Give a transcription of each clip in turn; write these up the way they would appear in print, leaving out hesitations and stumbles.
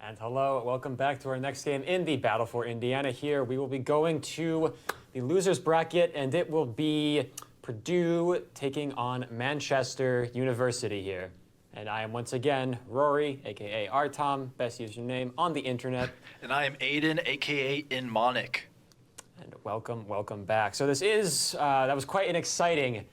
And hello, welcome back to our next game in the Battle for Indiana. Here we will be going to the losers bracket, and it will be Purdue taking on Manchester University here. And I am once again Rory, aka Artom, best username on the internet. And I am Aiden, aka Inmonic. And welcome back. So this is, that was quite an exciting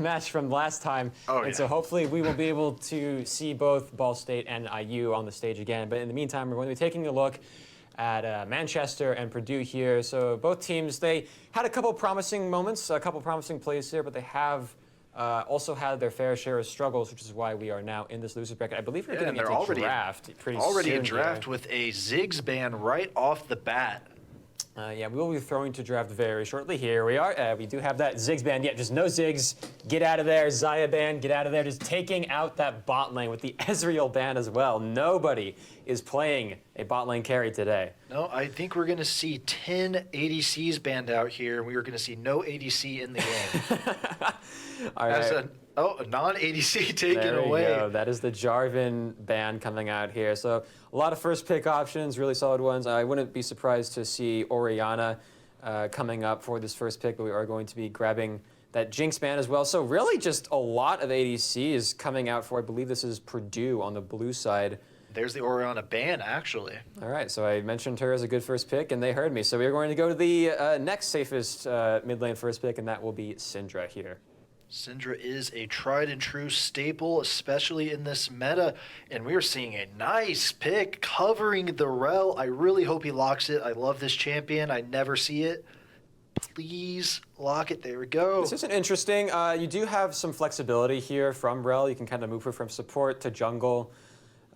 match from last time. Oh, and so hopefully we will be able to see both Ball State and IU on the stage again. But in the meantime, we're going to be taking a look at Manchester and Purdue here. So both teams, they had a couple promising moments, a couple promising plays here, but they have also had their fair share of struggles, which is why we are now in this loser bracket. I believe we're getting into a draft pretty soon. Already a draft with a Ziggs ban right off the bat. Yeah, we will be throwing to draft very shortly. Here we are. We do have that Ziggs ban. Yeah, just no Ziggs. Get out of there. Zaya ban. Get out of there. Just taking out that bot lane with the Ezreal ban as well. Nobody is playing a bot lane carry today. No, I think we're going to see 10 ADCs banned out here. We are going to see no ADC in the game. All right. A non-ADC taken away. There we go. That is the Jarvan ban coming out here. So a lot of first pick options, really solid ones. I wouldn't be surprised to see Orianna coming up for this first pick, but we are going to be grabbing that Jinx ban as well. So really just a lot of ADCs coming out for, I believe this is Purdue on the blue side. There's the Orianna ban, actually. All right, so I mentioned her as a good first pick, and they heard me. So we are going to go to the next safest mid lane first pick, and that will be Syndra here. Syndra is a tried and true staple, especially in this meta, and we are seeing a nice pick covering the rel. I really hope he locks it. I love this champion. I never see it. Please lock it. There we go. This is an interesting. You do have some flexibility here from rel. You can kind of move her from support to jungle.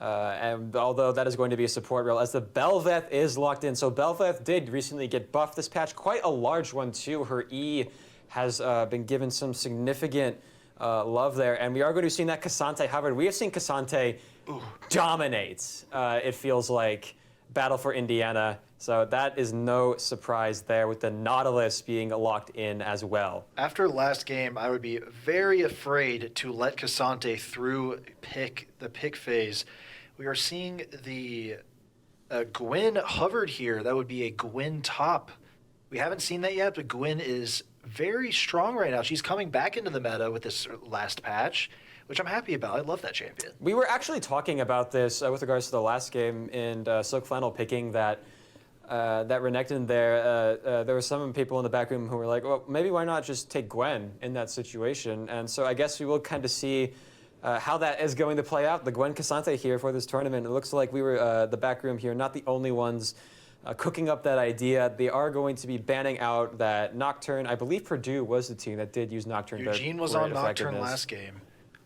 And although that is going to be a support rel, as the Bel'Veth is locked in. So Bel'Veth did recently get buffed this patch, quite a large one too. Her E has been given some significant love there. And we are going to be seeing that Cassante Hubbard. We have seen Cassante dominate, it feels like, Battle for Indiana. So that is no surprise there with the Nautilus being locked in as well. After last game, I would be very afraid to let Cassante through the pick phase. We are seeing the Gwen hovered here. That would be a Gwen top. We haven't seen that yet, but Gwen is very strong right now. She's coming back into the meta with this last patch, which I'm happy about. I love that champion. We were actually talking about this with regards to the last game in Silk Flannel picking that Renekton there. There were some people in the back room who were like, well, maybe why not just take Gwen in that situation? And so I guess we will kind of see how that is going to play out. The Gwen Cassante here for this tournament. It looks like we were, the back room here, not the only ones cooking up that idea. They are going to be banning out that Nocturne. I believe Purdue was the team that did use Nocturne. Eugene was on Nocturne last game.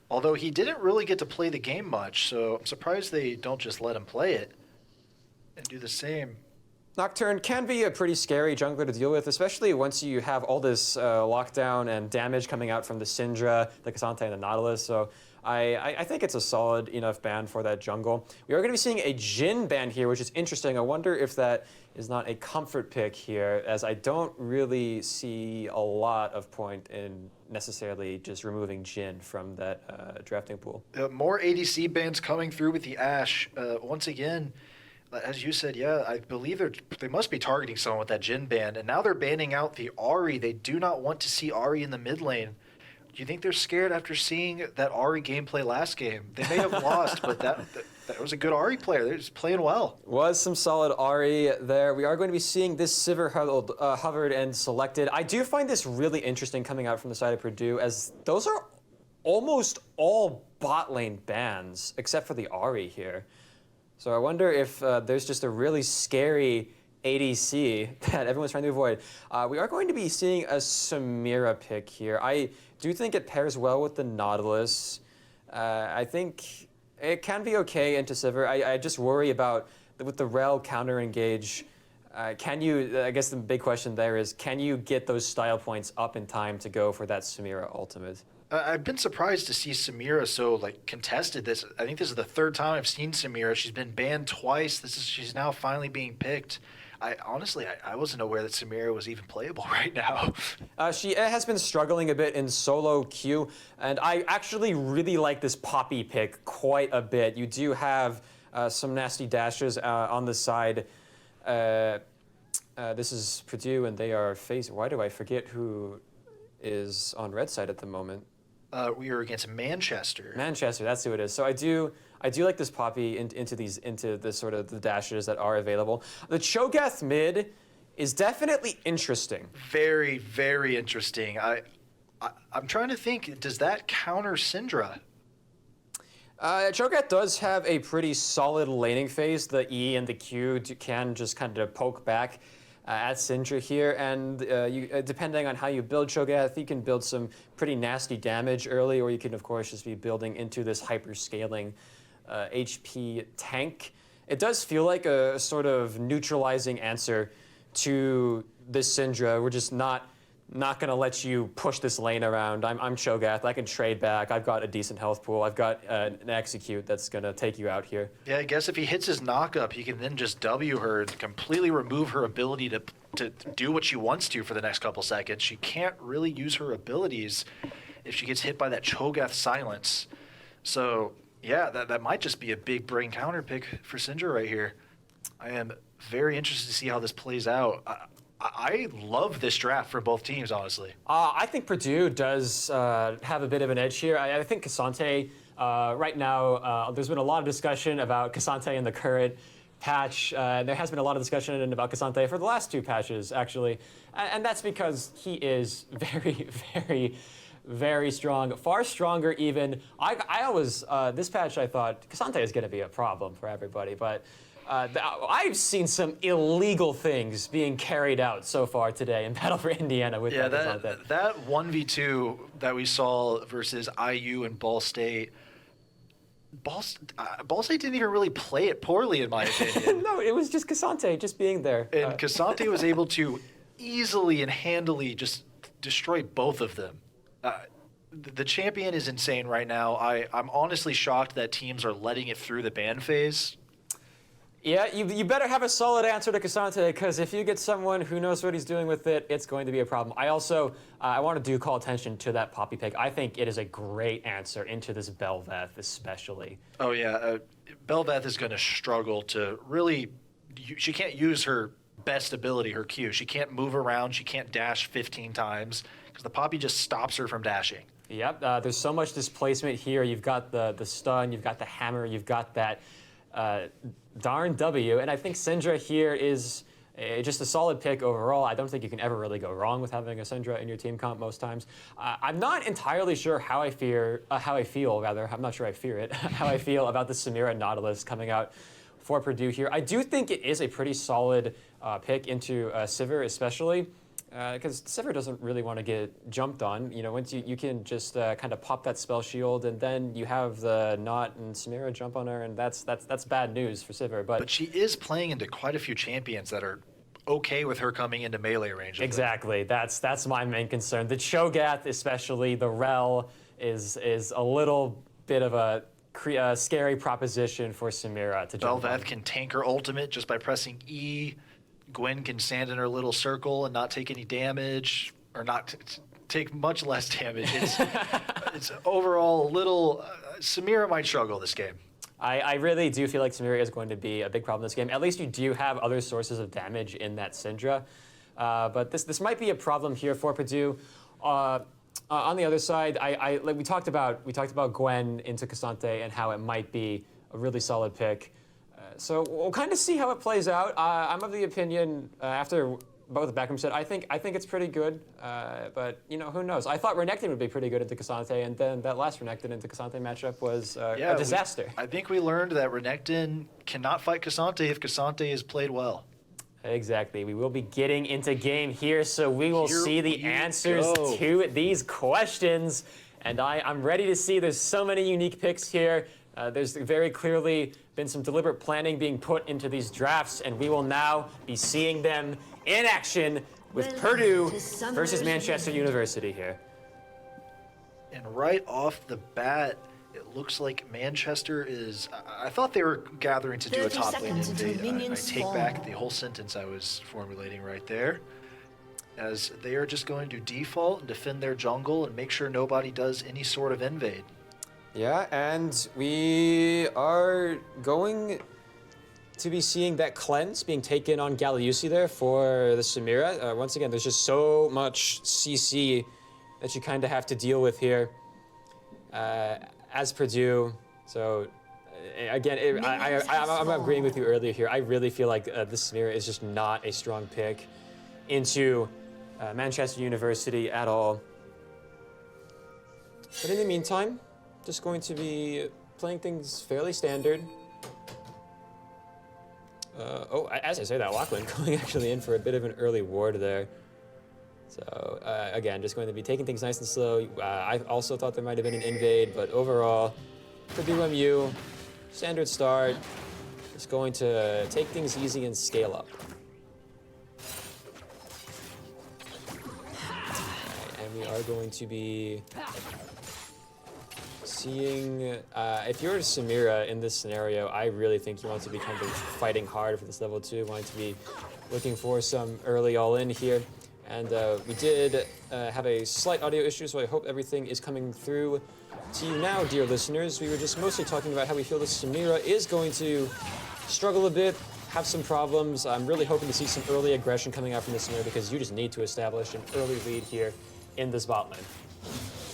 Although he didn't really get to play the game much, so I'm surprised they don't just let him play it and do the same. Nocturne can be a pretty scary jungler to deal with, especially once you have all this lockdown and damage coming out from the Syndra, the Cassante, and the Nautilus. So I think it's a solid enough ban for that jungle. We are going to be seeing a Jhin ban here, which is interesting. I wonder if that is not a comfort pick here, as I don't really see a lot of point in necessarily just removing Jhin from that drafting pool. More ADC bans coming through with the Ashe. Once again, as you said, yeah, I believe they must be targeting someone with that Jhin ban, and now they're banning out the Ahri. They do not want to see Ahri in the mid lane. Do you think they're scared after seeing that Ahri gameplay last game? They may have lost, but that was a good Ahri player. They're just playing well. Was some solid Ahri there. We are going to be seeing this Sivir hovered and selected. I do find this really interesting coming out from the side of Purdue, as those are almost all bot lane bans, except for the Ahri here. So I wonder if there's just a really scary ADC that everyone's trying to avoid. We are going to be seeing a Samira pick here. I do think it pairs well with the Nautilus. I think it can be okay into Sivir. I just worry about, with the rel counter engage, can you, I guess the big question there is, can you get those style points up in time to go for that Samira ultimate? I've been surprised to see Samira so contested. I think this is the third time I've seen Samira. She's been banned twice. She's now finally being picked. Honestly, I wasn't aware that Samira was even playable right now. She has been struggling a bit in solo queue, and I actually really like this Poppy pick quite a bit. You do have some nasty dashes on the side. This is Purdue, and they are facing. Why do I forget who is on red side at the moment? We are against Manchester. Manchester, that's who it is. So I do like this Poppy into the sort of the dashes that are available. The Cho'Gath mid is definitely interesting. Very, very interesting. I'm trying to think, does that counter Syndra? Cho'Gath does have a pretty solid laning phase. The E and the Q can just kind of poke back at Syndra here, and depending on how you build Cho'Gath, you can build some pretty nasty damage early, or you can, of course, just be building into this hyper-scaling HP tank. It does feel like a sort of neutralizing answer to this Syndra. We're just not going to let you push this lane around. I'm Cho'Gath. I can trade back. I've got a decent health pool. I've got an execute that's going to take you out here. Yeah, I guess if he hits his knockup, he can then just W her and completely remove her ability to do what she wants to for the next couple seconds. She can't really use her abilities if she gets hit by that Cho'Gath silence. So, yeah, that might just be a big brain counter pick for Syndra right here. I am very interested to see how this plays out. I love this draft for both teams, honestly. I think Purdue does have a bit of an edge here. I think K'Sante, right now, there's been a lot of discussion about K'Sante in the current patch. There has been a lot of discussion about K'Sante for the last 2 patches, actually. And that's because he is very, very, very strong. Far stronger even. I always, this patch I thought K'Sante is going to be a problem for everybody, but I've seen some illegal things being carried out so far today in Battle for Indiana with that 1v2 that we saw versus IU and Ball State. Ball State didn't even really play it poorly, in my opinion. No, it was just K'Sante just being there. And K'Sante was able to easily and handily just destroy both of them. The champion is insane right now. I'm honestly shocked that teams are letting it through the ban phase. Yeah, you better have a solid answer to K'Sante, because if you get someone who knows what he's doing with it, it's going to be a problem. I also, I want to call attention to that Poppy pick. I think it is a great answer into this Bel'Veth, especially. Oh, yeah. Bel'Veth is going to struggle to really... She can't use her best ability, her Q. She can't move around. She can't dash 15 times, because the Poppy just stops her from dashing. Yep, there's so much displacement here. You've got the stun, you've got the hammer, you've got that... darn W, and I think Syndra here is just a solid pick overall. I don't think you can ever really go wrong with having a Syndra in your team comp most times. I'm not entirely sure how I feel, I'm not sure I fear it, how I feel about the Samira Nautilus coming out for Purdue here. I do think it is a pretty solid pick into Sivir especially, because Sivir doesn't really want to get jumped on. You know, once you can just kind of pop that spell shield, and then you have the Naut and Samira jump on her, and that's bad news for Sivir. But she is playing into quite a few champions that are okay with her coming into melee range. Exactly. That's my main concern. The Cho'Gath, especially the Rel, is a little bit of a scary proposition for Samira to jump on. Bel'Veth can tank her ultimate just by pressing E. Gwen can stand in her little circle and not take any damage, or not take much less damage. It's overall a little... Samira might struggle this game. I really do feel like Samira is going to be a big problem in this game. At least you do have other sources of damage in that Syndra. But this might be a problem here for Purdue. On the other side, like we talked about Gwen into K'Sante and how it might be a really solid pick. So we'll kind of see how it plays out. I'm of the opinion, after both the backroom said, I think it's pretty good, but you know, who knows? I thought Renekton would be pretty good into K'Sante, and then that last Renekton into K'Sante matchup was a disaster. I think we learned that Renekton cannot fight K'Sante if K'Sante is played well. Exactly. We will be getting into game here, so we will see the answers to these questions. And I'm ready to see. There's so many unique picks here. There's very clearly been some deliberate planning being put into these drafts, and we will now be seeing them in action with Purdue versus Manchester University here. And right off the bat, it looks like Manchester is... I thought they were gathering to do a top lane invade. I take back the whole sentence I was formulating right there, as they are just going to default and defend their jungle and make sure nobody does any sort of invade. Yeah, and we are going to be seeing that cleanse being taken on Galiusi there for the Samira. Once again, there's just so much CC that you kind of have to deal with here as Purdue. So again, I'm agreeing with you earlier here. I really feel like this Samira is just not a strong pick into Manchester University at all. But in the meantime, just going to be playing things fairly standard. As I say that, Lachlan going actually in for a bit of an early ward there. So again, just going to be taking things nice and slow. I also thought there might have been an invade, but overall, Purdue MU, standard start. Just going to take things easy and scale up. And we are going to be seeing, if you're Samira in this scenario, I really think you want to be kind of fighting hard for this level 2, wanting to be looking for some early all-in here. And we did have a slight audio issue, so I hope everything is coming through to you now, dear listeners. We were just mostly talking about how we feel this Samira is going to struggle a bit, have some problems. I'm really hoping to see some early aggression coming out from this Samira because you just need to establish an early lead here in this bot lane.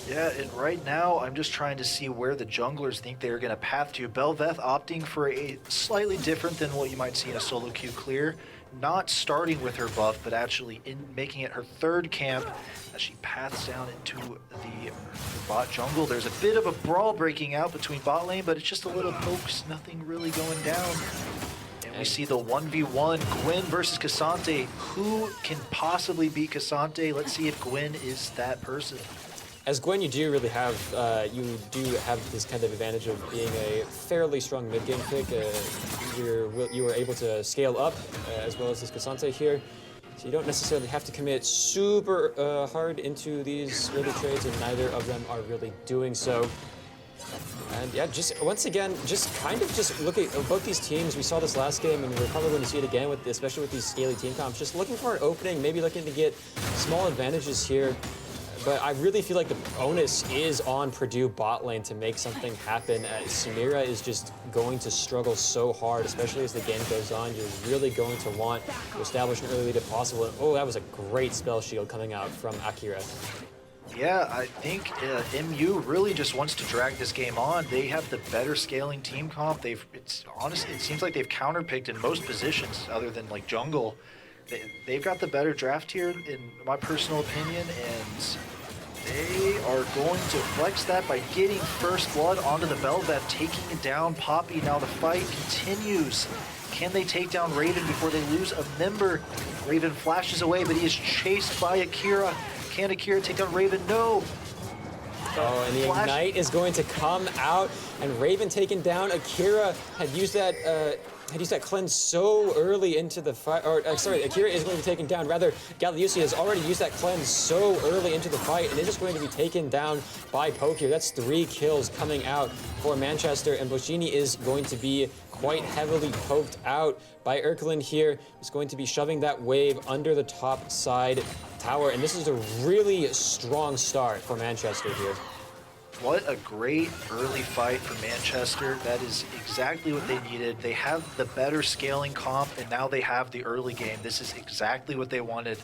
Yeah, and right now, I'm just trying to see where the junglers think they're going to path to. Belveth opting for a slightly different than what you might see in a solo queue clear. Not starting with her buff, but actually making it her third camp as she paths down into the bot jungle. There's a bit of a brawl breaking out between bot lane, but it's just a little pokes, nothing really going down. And we see the 1v1, Gwyn versus Cassante. Who can possibly beat Cassante? Let's see if Gwyn is that person. As Gwen, you do have this kind of advantage of being a fairly strong mid-game pick. You were able to scale up as well as this Cassante here, so you don't necessarily have to commit super hard into these early trades, and neither of them are really doing so. And yeah, just once again, just look at both these teams. We saw this last game, and we're probably going to see it again, especially with these scaly team comps. Just looking for an opening, maybe looking to get small advantages here. But I really feel like the onus is on Purdue bot lane to make something happen. Samira is just going to struggle so hard, especially as the game goes on. You're really going to want to establish an early lead if possible. And, oh, that was a great spell shield coming out from Akira. Yeah, I think MU really just wants to drag this game on. They have the better scaling team comp. Honestly, it seems like they've counterpicked in most positions other than like jungle. They've got the better draft here, in my personal opinion, and they are going to flex that by getting first blood onto the Belveth, taking down Poppy. Now the fight continues. Can they take down Raven before they lose a member? Raven flashes away, but he is chased by Akira. Can Akira take down Raven? No. Oh, and the Ignite is going to come out, and Raven taken down. Akira had used that cleanse so early into the fight, Akira is going to be taken down. Rather, Galiusi has already used that cleanse so early into the fight, and is just going to be taken down by Poke here. That's 3 kills coming out for Manchester, and Boschini is going to be quite heavily poked out by Erklin here. He's going to be shoving that wave under the top side tower, and this is a really strong start for Manchester here. What a great early fight for Manchester. That is exactly what they needed. They have the better scaling comp, and now they have the early game. This is exactly what they wanted.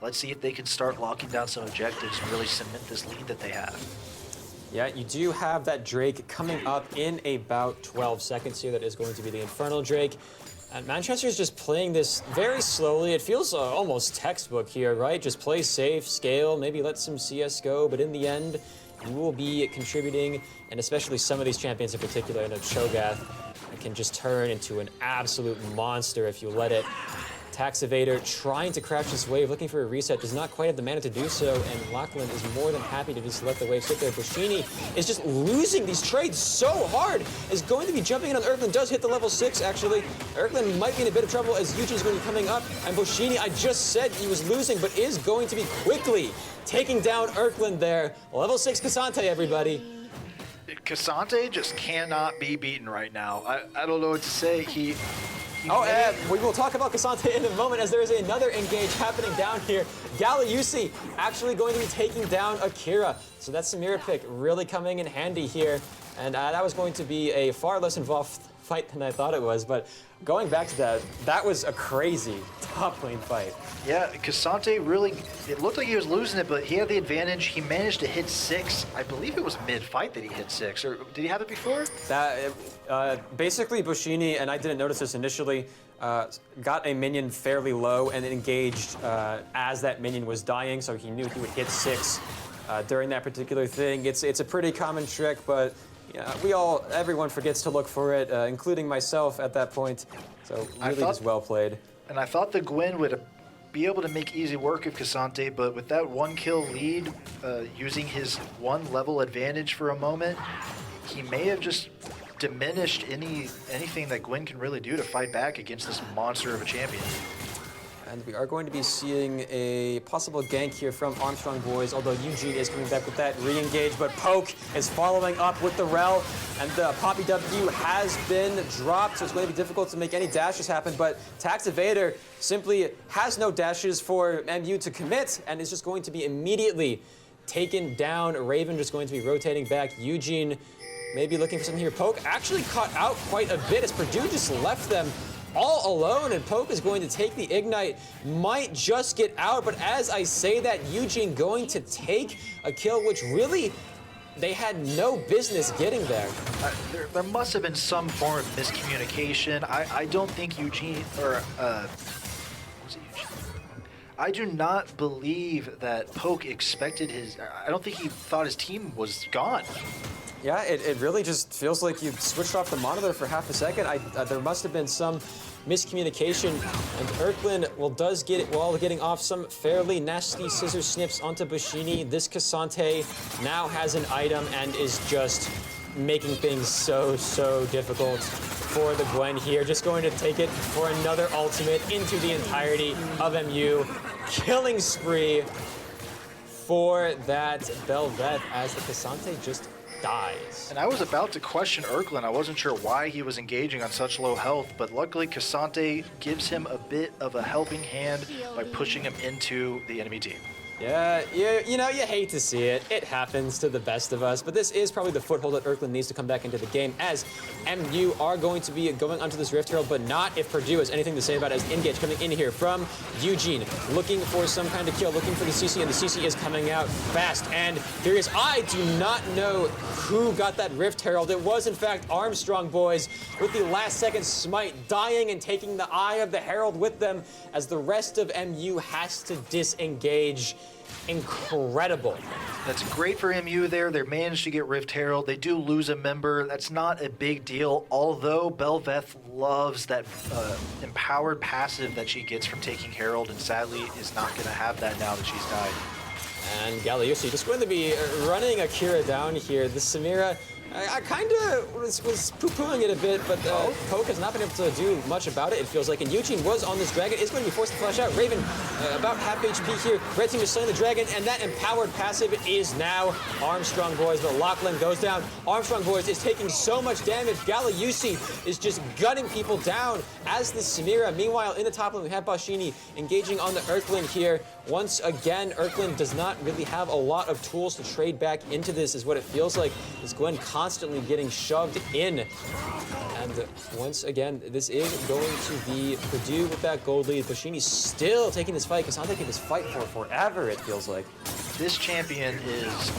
Let's see if they can start locking down some objectives and really cement this lead that they have. Yeah, you do have that Drake coming up in about 12 seconds here. That is going to be the Infernal Drake. And Manchester is just playing this very slowly. It feels almost textbook here, right? Just play safe, scale, maybe let some CS go, but in the end, you will be contributing, and especially some of these champions in particular, I know Cho'Gath can just turn into an absolute monster if you let it. Tax Evader trying to crash this wave, looking for a reset, does not quite have the mana to do so, and Lachlan is more than happy to just let the wave sit there. Boschini is just losing these trades so hard, is going to be jumping in on Erklin, does hit the level 6 actually. Erklin might be in a bit of trouble as Yuji is going to be coming up, and Boschini, I just said he was losing, but is going to be quickly taking down Erklin there. Level 6 Cassante, everybody. Cassante just cannot be beaten right now. I don't know what to say. We will talk about Cassante in a moment, as there is another engage happening down here. Galiusi actually going to be taking down Akira. So that Samira pick really coming in handy here. And that was going to be a far less involved fight than I thought it was. But going back to that, that was a crazy top lane fight. Yeah, Cassante really, it looked like he was losing it, but he had the advantage. He managed to hit 6. I believe it was mid-fight that he hit 6, or did he have it before? Basically, Bushini, and I didn't notice this initially, got a minion fairly low and engaged as that minion was dying, so he knew he would hit 6 during that particular thing. It's a pretty common trick, but everyone forgets to look for it, including myself at that point. So really just well played. And I thought the Gwen would be able to make easy work of Cassante, but with that 1-kill lead, using his 1 level advantage for a moment, he may have just diminished anything that Gwen can really do to fight back against this monster of a champion. And we are going to be seeing a possible gank here from Armstrong Boys, although Eugene is coming back with that re-engage, but Poke is following up with the Rel, and the Poppy W has been dropped, so it's going to be difficult to make any dashes happen, but Tax Evader simply has no dashes for MU to commit, and is just going to be immediately taken down. Raven just going to be rotating back. Eugene maybe looking for something here. Poke actually caught out quite a bit as Purdue just left them all alone, and Poke is going to take the Ignite, might just get out, but as I say that, Eugene going to take a kill, which really, they had no business getting there. There must have been some form of miscommunication. I don't think Eugene, or, was it Eugene? I do not believe that Poke expected I don't think he thought his team was gone. Yeah, it really just feels like you switched off the monitor for half a second. There must have been some miscommunication, and Erklin does get it while getting off some fairly nasty scissor snips onto Bushini. This Cassante now has an item and is just making things so difficult for the Gwen here. Just going to take it for another ultimate into the entirety of MU. Killing spree for that Belveth as the Cassante just dies. And I was about to question Erklin. I wasn't sure why he was engaging on such low health, but luckily Cassante gives him a bit of a helping hand by pushing him into the enemy team. Yeah, you hate to see it. It happens to the best of us, but this is probably the foothold that Erklin needs to come back into the game, as MU are going to be going onto this Rift Herald, but not if Purdue has anything to say about it, as Engage coming in here from Eugene, looking for some kind of kill, looking for the CC, and the CC is coming out fast and furious. I do not know who got that Rift Herald. It was, in fact, Armstrong Boys with the last-second smite, dying and taking the Eye of the Herald with them, as the rest of MU has to disengage. Incredible. That's great for MU there. They managed to get Rift Herald. They do lose a member. That's not a big deal, although Belveth loves that empowered passive that she gets from taking Herald, and sadly is not going to have that now that she's died. And Galiusi just going to be running Akira down here. The Samira, I kind of was poo-pooing it a bit, but Poke has not been able to do much about it, it feels like. And Eugene was on this dragon, is going to be forced to flash out. Raven, about half HP here. Red team is slaying the dragon, and that empowered passive is now Armstrong Boys. But Lachlan goes down. Armstrong Boys is taking so much damage. Galiusi is just gunning people down as the Samira. Meanwhile, in the top lane, we have Bashini engaging on the Erklin here. Once again, Erklin does not really have a lot of tools to trade back into this, is what it feels like. As Gwen constantly getting shoved in. And once again, this is going to be Purdue with that gold lead. Bashini's still taking this fight. Cassante taking this fight for forever, it feels like. This champion is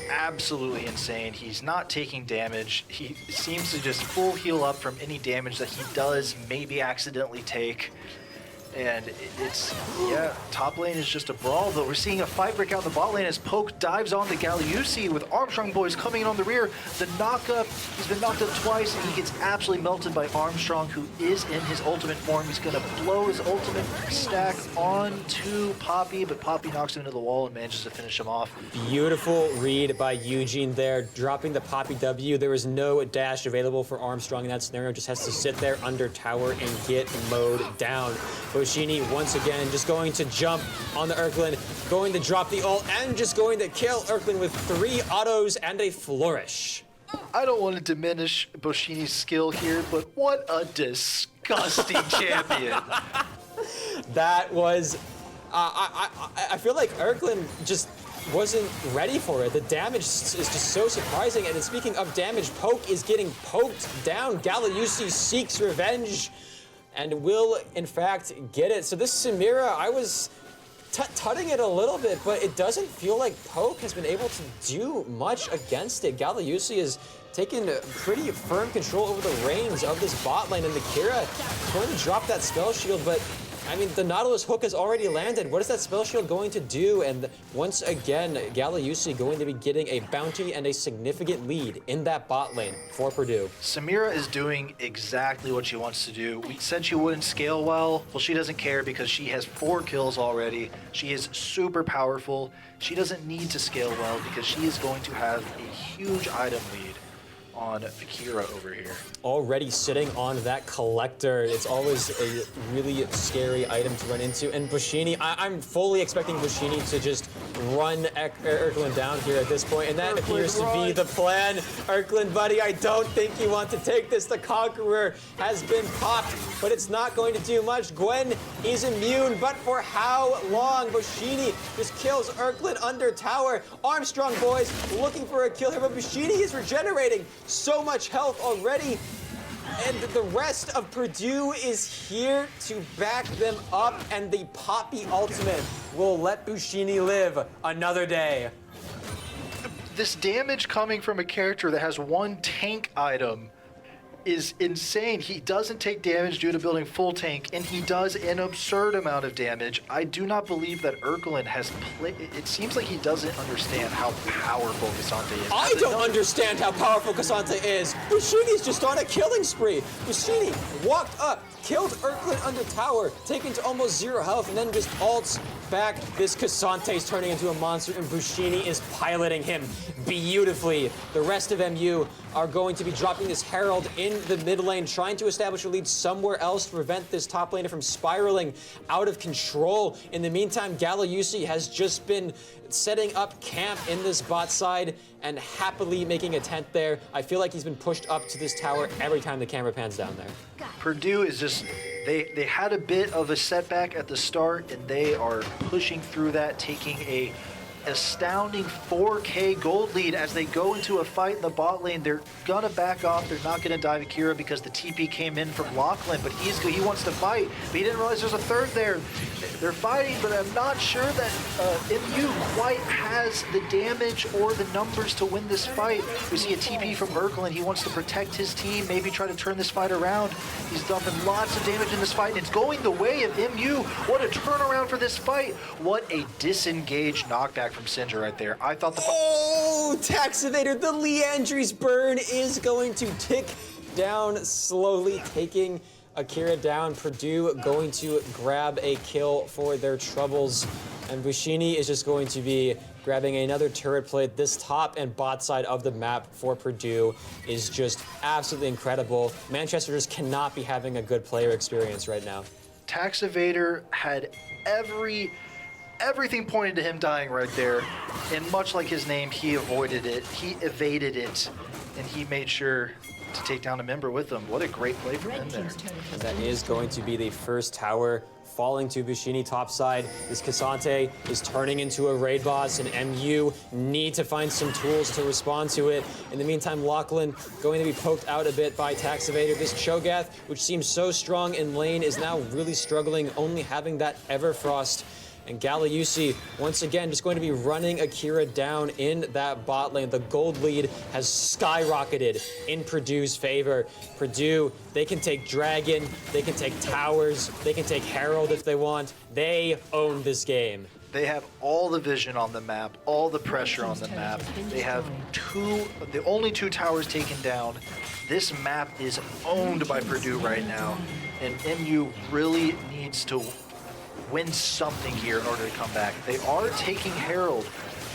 absolutely insane. He's not taking damage. He seems to just full heal up from any damage that he does maybe accidentally take. And it's, yeah, top lane is just a brawl, though. We're seeing a fight break out in the bot lane as Poke dives on the Galiusi with Armstrong Boys coming in on the rear. The knockup, he's been knocked up twice, and he gets absolutely melted by Armstrong, who is in his ultimate form. He's going to blow his ultimate stack onto Poppy, but Poppy knocks him into the wall and manages to finish him off. Beautiful read by Eugene there, dropping the Poppy W. There is no dash available for Armstrong in that scenario. Just has to sit there under tower and get mowed down. Bushini once again just going to jump on the Erklin, going to drop the ult, and just going to kill Erklin with 3 autos and a flourish. I don't want to diminish Bushini's skill here, but what a disgusting champion. That was... I feel like Erklin just wasn't ready for it. The damage is just so surprising. And speaking of damage, Poke is getting poked down. Galayusi seeks revenge and will, in fact, get it. So this Samira, I was tutting it a little bit, but it doesn't feel like Poke has been able to do much against it. Galayusi has taken pretty firm control over the reins of this bot lane, and the Kira going to drop that spell shield, but I mean, the Nautilus hook has already landed. What is that spell shield going to do? And once again, Galayusi going to be getting a bounty and a significant lead in that bot lane for Purdue. Samira is doing exactly what she wants to do. We said she wouldn't scale well. Well, she doesn't care because she has 4 kills already. She is super powerful. She doesn't need to scale well because she is going to have a huge item lead on Akira over here. Already sitting on that collector. It's always a really scary item to run into. And Bushini, I'm fully expecting Bushini to just run Erklin down here at this point, and that appears to be the plan. Erklin, buddy, I don't think you want to take this. The Conqueror has been popped, but it's not going to do much. Gwen is immune, but for how long? Bushini just kills Erklin under tower. Armstrong boys looking for a kill here, but Bushini is regenerating so much health already, and the rest of Purdue is here to back them up, and the Poppy ultimate will let Bushini live another day. This damage coming from a character that has 1 tank item is insane. He doesn't take damage due to building full tank, and he does an absurd amount of damage. I do not believe that Erklin has played. It seems like he doesn't understand how powerful Cassante is. I don't understand how powerful Cassante is. Bushini's just on a killing spree. Bushini walked up, killed Erklin under tower, taken to almost 0 health, and then just ults back. This Cassante's turning into a monster, and Bushini is piloting him beautifully. The rest of MU are going to be dropping this Herald in the mid lane, trying to establish a lead somewhere else to prevent this top laner from spiraling out of control. In the meantime, Galayusi has just been setting up camp in this bot side and happily making a tent there. I feel like he's been pushed up to this tower every time the camera pans down there. Purdue is just, they had a bit of a setback at the start, and they are pushing through that, taking a astounding 4K gold lead as they go into a fight in the bot lane. They're gonna back off. They're not gonna dive Akira because the TP came in from Lachlan, but he wants to fight, but he didn't realize there's a third there. They're fighting, but I'm not sure that MU quite has the damage or the numbers to win this fight. We see a TP from Erklin. He wants to protect his team, maybe try to turn this fight around. He's dumping lots of damage in this fight, and it's going the way of MU. What a turnaround for this fight. What a disengaged knockback from Sindra right there. I thought the Taxivator, the Leandry's burn is going to tick down slowly, taking Akira down. Purdue going to grab a kill for their troubles, and Bushini is just going to be grabbing another turret plate. This top and bot side of the map for Purdue is just absolutely incredible. Manchester just cannot be having a good player experience right now. Taxivator had everything pointed to him dying right there, and much like his name, he avoided it, he evaded it, and he made sure to take down a member with him. What a great play from him there. And that is going to be the first tower falling to Bushini topside. This Cassante is turning into a raid boss, and MU need to find some tools to respond to it. In the meantime, Lachlan going to be poked out a bit by Taxivator. This Cho'Gath, which seems so strong in lane, is now really struggling, only having that Everfrost. And Galayusi, once again, just going to be running Akira down in that bot lane. The gold lead has skyrocketed in Purdue's favor. Purdue, they can take Dragon, they can take Towers, they can take Herald if they want. They own this game. They have all the vision on the map, all the pressure on the map. They have the only 2 towers taken down. This map is owned by Purdue right now, and MU really needs to win something here in order to come back. They are taking Herald.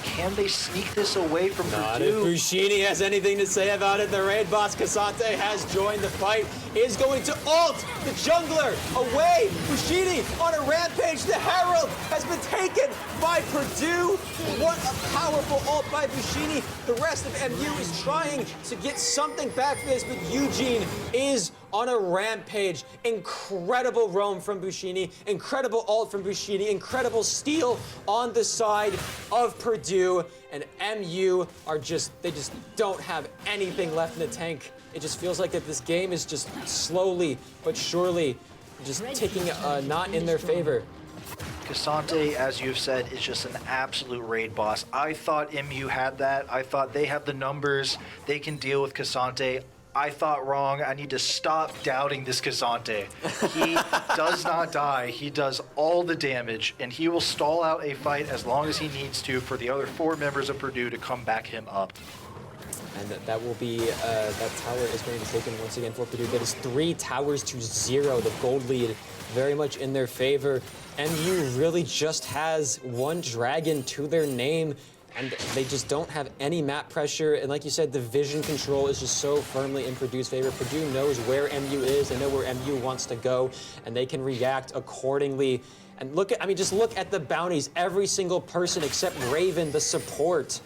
Can they sneak this away from Not Purdue? if Bushini has anything to say about it. The raid boss Cassante has joined the fight, is going to ult the jungler away. Bushini on a rampage. The Herald has been taken by Purdue. What a powerful ult by Bushini. The rest of MU is trying to get something back from this, but Eugene is on a rampage. Incredible roam from Bushini, incredible ult from Bushini, incredible steal on the side of Purdue. Purdue and MU are they just don't have anything left in the tank. It just feels like that this game is just slowly but surely just taking a knot in their favor. Cassante, as you've said, is just an absolute raid boss. I thought MU had that. I thought they have the numbers. They can deal with Cassante. I thought wrong. I need to stop doubting this Cassante. He does not die. He does all the damage, and he will stall out a fight as long as he needs to for the other 4 members of Purdue to come back him up. And that will be, that tower is going to be taken once again for Purdue. That is 3 towers to 0. The gold lead very much in their favor. MU really just has 1 dragon to their name, and they just don't have any map pressure. And like you said, the vision control is just so firmly in Purdue's favor. Purdue knows where MU is, they know where MU wants to go, and they can react accordingly. And just look at the bounties. Every single person except Raven, the support,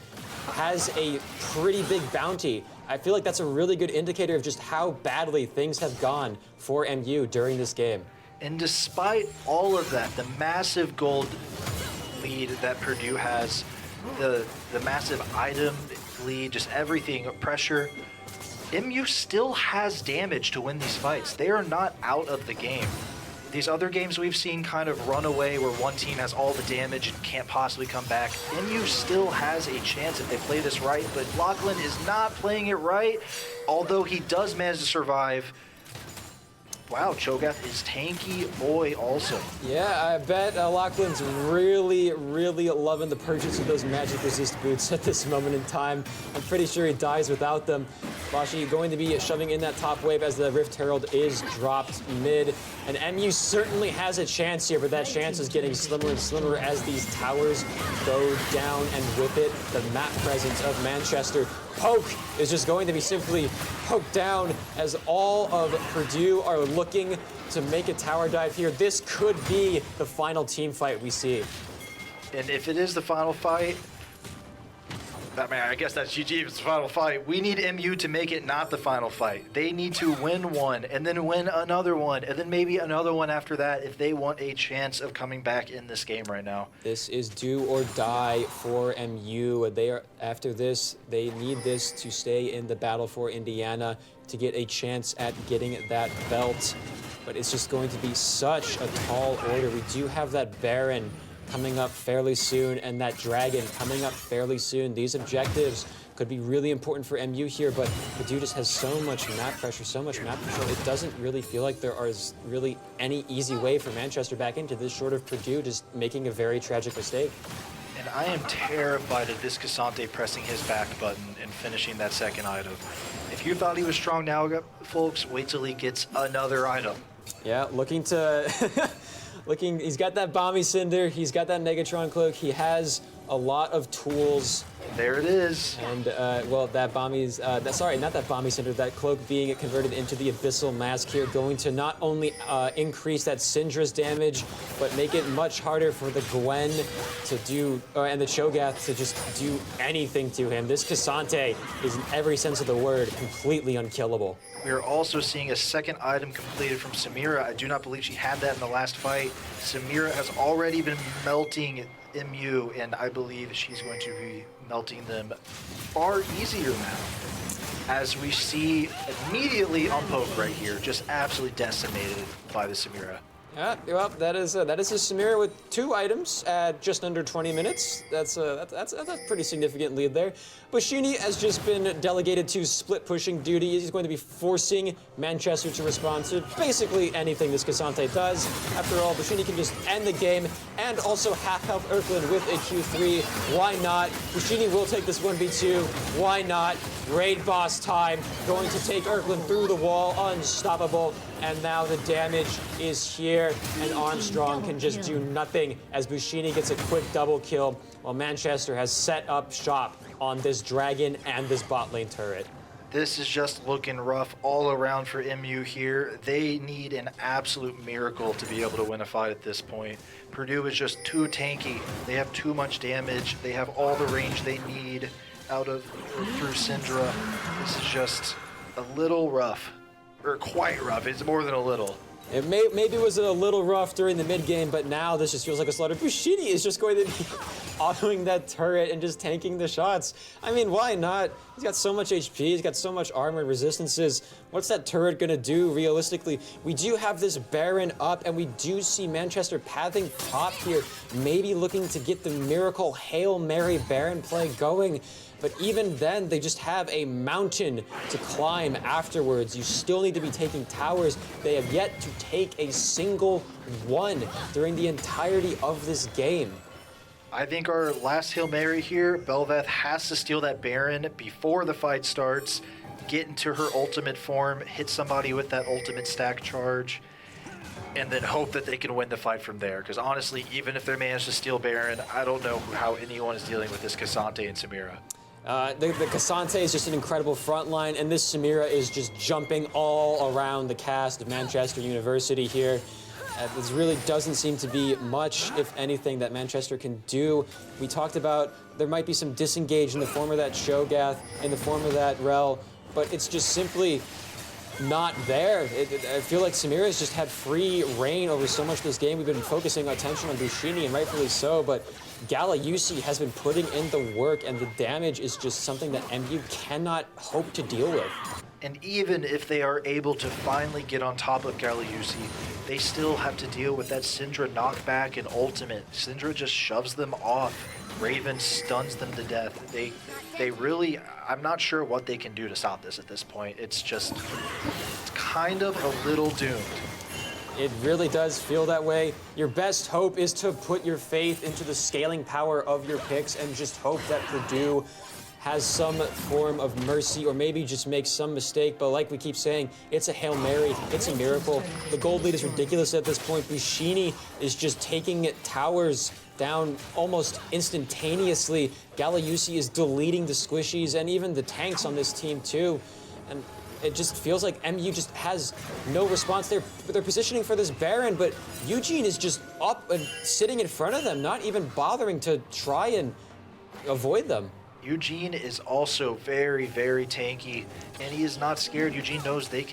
has a pretty big bounty. I feel like that's a really good indicator of just how badly things have gone for MU during this game. And despite all of that, the massive gold lead that Purdue has, the massive item lead, just everything, pressure, MU still has damage to win these fights. They are not out of the game. These other games we've seen kind of run away where one team has all the damage and can't possibly come back. MU still has a chance if they play this right, but Lachlan is not playing it right, although he does manage to survive. Wow, Cho'Gath is tanky boy also. Yeah, I bet Lachlan's really, really loving the purchase of those magic resist boots at this moment in time. I'm pretty sure he dies without them. Bashi going to be shoving in that top wave as the Rift Herald is dropped mid. And MU certainly has a chance here, but that chance is getting slimmer and slimmer as these towers go down, and with it, the map presence of Manchester. Poke is just going to be simply poked down as all of Purdue are looking to make a tower dive here. This could be the final team fight we see. And if it is the final fight, I guess that's GG's final fight. We need MU to make it not the final fight. They need to win one, and then win another one, and then maybe another one after that if they want a chance of coming back in this game right now. This is do or die for MU. After this, they need this to stay in the battle for Indiana to get a chance at getting that belt. But it's just going to be such a tall order. We do have that Baron coming up fairly soon, and that Dragon coming up fairly soon. These objectives could be really important for MU here, but Purdue just has so much map pressure, so much map control. It doesn't really feel like there is really any easy way for Manchester back into this, short of Purdue just making a very tragic mistake. And I am terrified of this Cassante pressing his back button and finishing that second item. If you thought he was strong now, folks, wait till he gets another item. Yeah, looking to... he's got that Bomby Cinder, he's got that Negatron Cloak, he has a lot of tools. There it is. And, well, that Bomby's, sorry, not that Bomby Cinder, that Cloak being converted into the Abyssal Mask here, going to not only increase that Syndra's damage, but make it much harder for the Gwen to do, and the Cho'Gath to just do anything to him. This Cassante is, in every sense of the word, completely unkillable. We are also seeing a second item completed from Samira. I do not believe she had that in the last fight. Samira has already been melting MU, and I believe she's going to be melting them far easier now. As we see immediately on Poke right here, just absolutely decimated by the Samira. Yeah, well, that is a Samira with 2 items at just under 20 minutes. That's a pretty significant lead there. Bushini has just been delegated to split pushing duty. He's going to be forcing Manchester to respond to basically anything this Cassante does. After all, Bushini can just end the game and also half-health Earthland with a Q3. Why not? Bushini will take this 1v2. Why not? Raid boss time. Going to take Earthland through the wall. Unstoppable. And now the damage is here, and Armstrong can just do nothing as Bushini gets a quick double kill, while Manchester has set up shop on this Dragon and this bot lane turret. This is just looking rough all around for MU here. They need an absolute miracle to be able to win a fight at this point. Purdue is just too tanky. They have too much damage. They have all the range they need through Syndra. This is just a little rough. Or quite rough. It's more than a little. It maybe was a little rough during the mid game, but now this just feels like a slaughter. Bushini is just going to be autoing that turret and just tanking the shots. I mean, why not? He's got so much HP, he's got so much armor and resistances. What's that turret gonna do realistically? We do have this Baron up, and we do see Manchester pathing top here, maybe looking to get the miracle Hail Mary Baron play going. But even then, they just have a mountain to climb afterwards. You still need to be taking towers. They have yet to take a single one during the entirety of this game. I think our last Hail Mary here, Bel'Veth has to steal that Baron before the fight starts, get into her ultimate form, hit somebody with that ultimate stack charge, and then hope that they can win the fight from there. Because honestly, even if they manage to steal Baron, I don't know how anyone is dealing with this Cassante and Samira. The Cassante is just an incredible front line, and this Samira is just jumping all around the cast of Manchester University here. This really doesn't seem to be much, if anything, that Manchester can do. We talked about there might be some disengage in the form of that Shogath, in the form of that Rel, but it's just simply not there. I feel like Samira's just had free reign over so much this game. We've been focusing attention on Bushini, and rightfully so, but Galayusi has been putting in the work, and the damage is just something that MU cannot hope to deal with. And even if they are able to finally get on top of Galayusi, they still have to deal with that Syndra knockback and ultimate. Syndra just shoves them off. Raven stuns them to death. They really, I'm not sure what they can do to stop this at this point. It's kind of a little doomed. It really does feel that way. Your best hope is to put your faith into the scaling power of your picks and just hope that Purdue has some form of mercy or maybe just makes some mistake. But like we keep saying, it's a Hail Mary, it's a miracle. The gold lead is ridiculous at this point. Bushini is just taking towers down almost instantaneously. Galayusi is deleting the squishies and even the tanks on this team too. And it just feels like MU just has no response. They're positioning for this Baron, but Eugene is just up and sitting in front of them, not even bothering to try and avoid them. Eugene is also very, very tanky, and he is not scared. Eugene knows that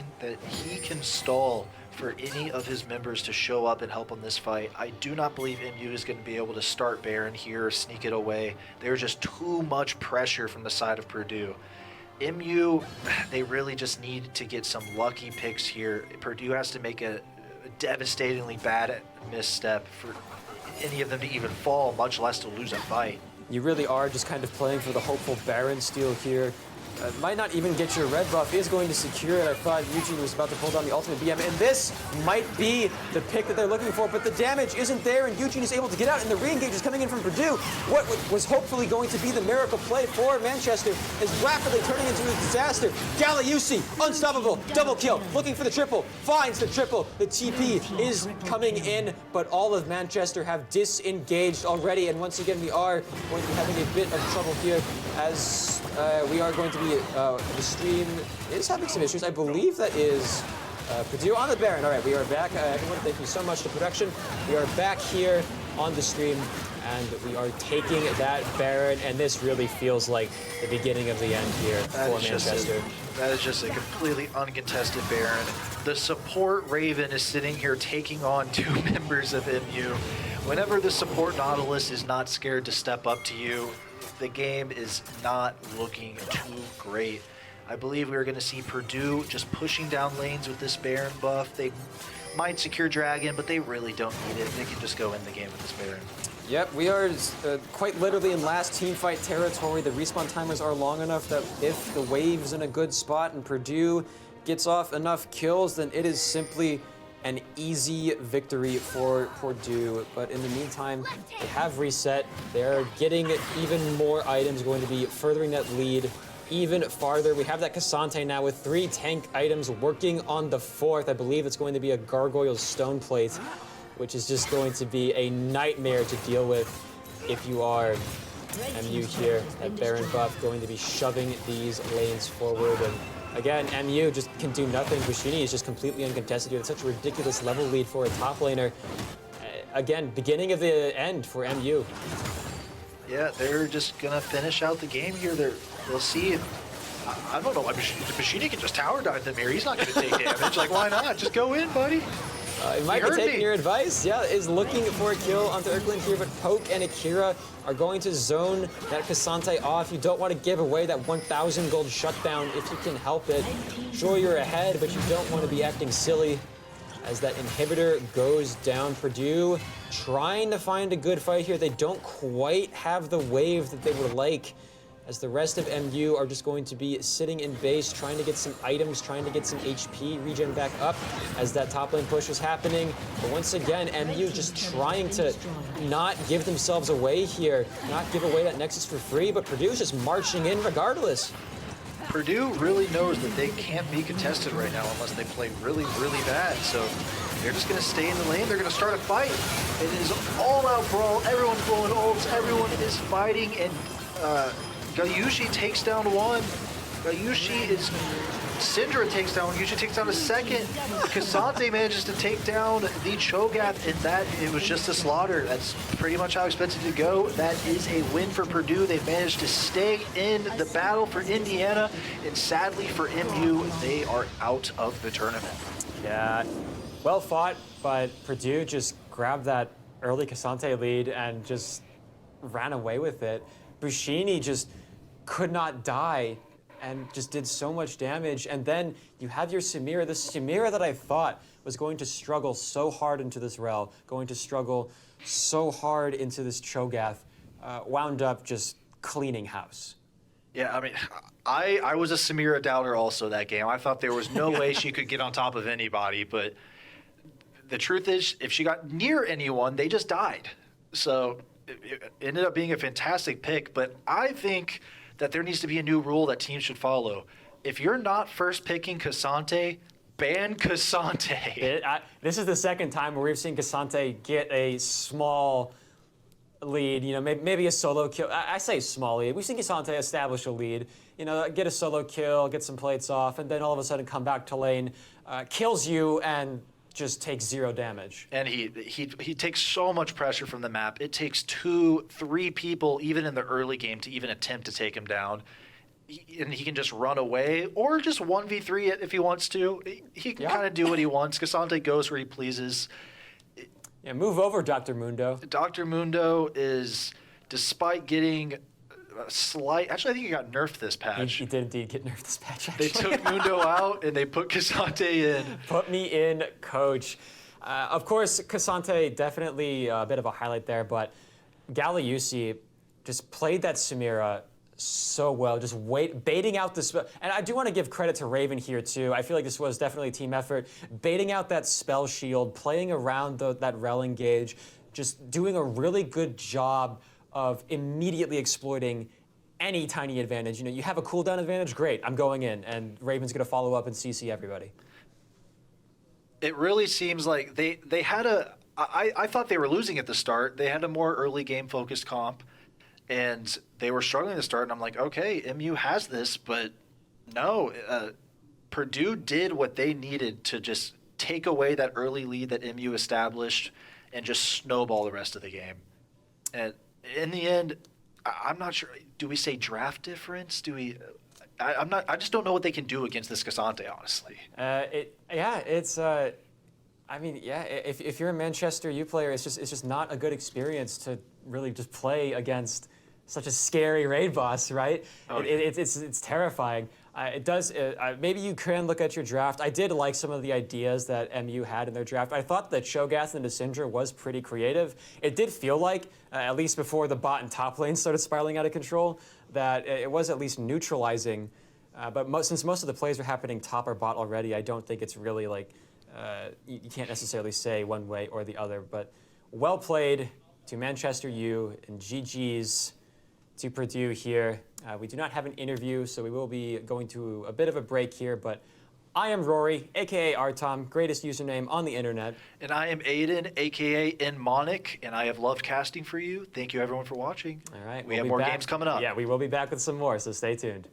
he can stall for any of his members to show up and help on this fight. I do not believe MU is going to be able to start Baron here, sneak it away. There's just too much pressure from the side of Purdue. MU, they really just need to get some lucky picks here. Purdue has to make a devastatingly bad misstep for any of them to even fall, much less to lose a fight. You really are just kind of playing for the hopeful Baron steal here. Might not even get your red buff, is going to secure it. I thought Eugene was about to pull down the ultimate BM, and this might be the pick that they're looking for, but the damage isn't there, and Eugene is able to get out, and the re-engage is coming in from Purdue. What was hopefully going to be the miracle play for Manchester is rapidly turning into a disaster. Galayusi, unstoppable, double kill, looking for the triple, finds the triple. The TP is coming in, but all of Manchester have disengaged already, and once again, we are going to be having a bit of trouble here as we are going to be, the stream is having some issues. I believe that is Purdue on the Baron. All right, we are back. Everyone, thank you so much to production. We are back here on the stream, and we are taking that Baron, and this really feels like the beginning of the end here for Manchester. That is just a completely uncontested Baron. The support Raven is sitting here taking on two members of MU. Whenever the support Nautilus is not scared to step up to you, the game is not looking too great. I believe we're going to see Purdue just pushing down lanes with this Baron buff. They might secure Dragon, but they really don't need it. They can just go in the game with this Baron. Yep, we are quite literally in last teamfight territory. The respawn timers are long enough that if the wave's in a good spot and Purdue gets off enough kills, then it is simply an easy victory for Purdue. But in the meantime, they have reset. They're getting even more items, going to be furthering that lead even farther. We have that Cassante now with 3 tank items working on the 4th. I believe it's going to be a Gargoyle's Stone Plate, which is just going to be a nightmare to deal with if you are MU here. That Baron buff going to be shoving these lanes forward, and again, MU just can do nothing. Bushini is just completely uncontested here. It's such a ridiculous level lead for a top laner. Again, beginning of the end for MU. Yeah, they're just gonna finish out the game here. We'll see if, I don't know why Bushini can just tower dive them here. He's not gonna take damage. Like, why not? Just go in, buddy. He might be taking your advice. Yeah, is looking for a kill onto Erkland here, but Poke and Akira are going to zone that Cassante off. You don't want to give away that 1,000 gold shutdown if you can help it. Sure, you're ahead, but you don't want to be acting silly as that inhibitor goes down. Purdue trying to find a good fight here. They don't quite have the wave that they would like, as the rest of MU are just going to be sitting in base, trying to get some items, trying to get some HP regen back up as that top lane push is happening. But once again, MU just trying to not give themselves away here, not give away that Nexus for free, but Purdue's just marching in regardless. Purdue really knows that they can't be contested right now unless they play really, really bad. So they're just going to stay in the lane. They're going to start a fight. It is all-out brawl. Everyone's blowing ults. Everyone is fighting, and Gayushi takes down one. Syndra takes down one. Yushi takes down a second. Cassante manages to take down the Cho'Gath, and it was just a slaughter. That's pretty much how I expected it to go. That is a win for Purdue. They've managed to stay in the battle for Indiana, and sadly for MU, they are out of the tournament. Yeah, well fought, but Purdue just grabbed that early Cassante lead and just ran away with it. Bushini just could not die and just did so much damage. And then you have your Samira, the Samira that I thought was going to struggle so hard into this rel, going to struggle so hard into this Cho'Gath, wound up just cleaning house. Yeah, I mean, I was a Samira doubter also that game. I thought there was no way she could get on top of anybody, but the truth is, if she got near anyone, they just died. So it ended up being a fantastic pick, but I think that there needs to be a new rule that teams should follow. If you're not first picking Cassante, ban Cassante. This is the second time where we've seen Cassante get a small lead, maybe a solo kill. I say small lead. We've seen Cassante establish a lead, get a solo kill, get some plates off, and then all of a sudden come back to lane, kills you, and just takes 0 damage. And he takes so much pressure from the map. It takes 2-3 people, even in the early game, to even attempt to take him down. And he can just run away, or just 1v3 it if he wants to. He can kind of do what he wants. Cassante goes where he pleases. Yeah, move over, Dr. Mundo. Dr. Mundo is, despite getting slight. Actually, I think he got nerfed this patch. He did indeed get nerfed this patch, actually. They took Mundo out and they put Cassante in. Put me in, coach. Of course, Cassante definitely a bit of a highlight there, but Galiusi just played that Samira so well, just baiting out the spell. And I do want to give credit to Raven here, too. I feel like this was definitely a team effort. Baiting out that spell shield, playing around that rel engage, just doing a really good job of immediately exploiting any tiny advantage. You have a cooldown advantage, great, I'm going in, and Raven's going to follow up and CC everybody. It really seems like they had I thought they were losing at the start. They had a more early game focused comp, and they were struggling to start, and I'm like, okay, MU has this, but no, Purdue did what they needed to just take away that early lead that MU established and just snowball the rest of the game. And in the end, I'm not sure. Do we say draft difference? Do we? I'm not. I just don't know what they can do against this Cassante, honestly. If you're a Manchester U player, it's just not a good experience to really just play against such a scary raid boss, right? Oh, it's terrifying. It does. Maybe you can look at your draft. I did like some of the ideas that MU had in their draft. I thought that Cho'Gath and Syndra was pretty creative. It did feel like, at least before the bot and top lane started spiraling out of control, that it was at least neutralizing. But since most of the plays were happening top or bot already, I don't think it's really like you can't necessarily say one way or the other. But well played to Manchester U, and GG's to Purdue here. We do not have an interview, so we will be going to a bit of a break here, but I am Rory, a.k.a. Artom, greatest username on the internet. And I am Aiden, a.k.a. Nmonic, and I have loved casting for you. Thank you, everyone, for watching. All right. We have more games coming up. Yeah, we will be back with some more, so stay tuned.